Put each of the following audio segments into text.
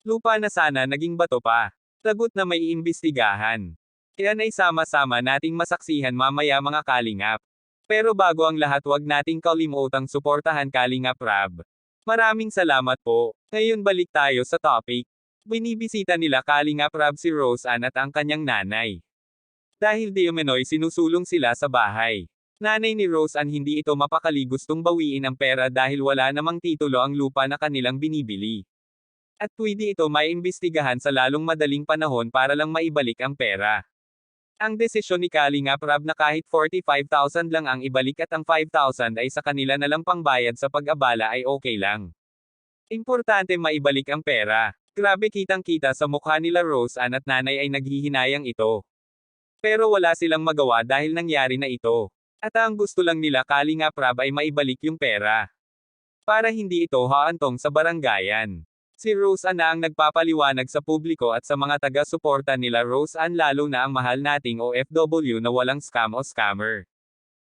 Lupa na sana naging bato pa. Lagot na may iimbestigahan. Yan ay sama-sama nating masaksihan mamaya mga kalingap. Pero bago ang lahat, wag nating kalimutang suportahan Kalingap Rab. Maraming salamat po. Ngayon balik tayo sa topic. Binibisita nila Kalingap Rab si Rose Ann at ang kanyang nanay. Dahil di umano'y sinusulong sila sa bahay. Nanay ni Rose Ann hindi ito mapakali, gustong bawiin ang pera dahil wala namang titulo ang lupa na kanilang binibili. At pwede ito maiimbestigahan sa lalong madaling panahon para lang maibalik ang pera. Ang desisyon ni Kalingap Rab na kahit 45,000 lang ang ibalik at ang 5,000 ay sa kanila na lang pangbayad sa pag-abala ay okay lang. Importante maibalik ang pera. Grabe, kitang-kita sa mukha nila Rose Ann at nanay ay naghihinayang ito. Pero wala silang magawa dahil nangyari na ito. At ang gusto lang nila Kalingap Rab ay maibalik yung pera. Para hindi ito haantong sa barangayan. Si Rose Ann na ang nagpapaliwanag sa publiko at sa mga taga-suporta nila Rose Ann, lalo na ang mahal nating OFW na walang scam o scammer.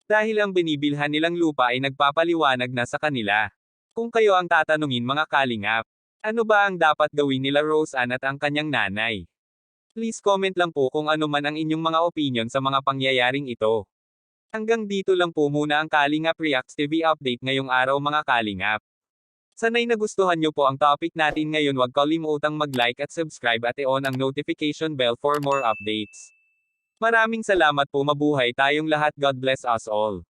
Dahil ang binibilhan nilang lupa ay nagpapaliwanag na sa kanila. Kung kayo ang tatanungin mga kalingap, ano ba ang dapat gawin nila Rose Ann at ang kanyang nanay? Please comment lang po kung ano man ang inyong mga opinion sa mga pangyayaring ito. Hanggang dito lang po muna ang Kalingap Reacts TV update ngayong araw mga kalingap. Sana'y nagustuhan nyo po ang topic natin ngayon. Huwag kalimutang mag-like at subscribe at i-on ang notification bell for more updates. Maraming salamat po, mabuhay tayong lahat. God bless us all.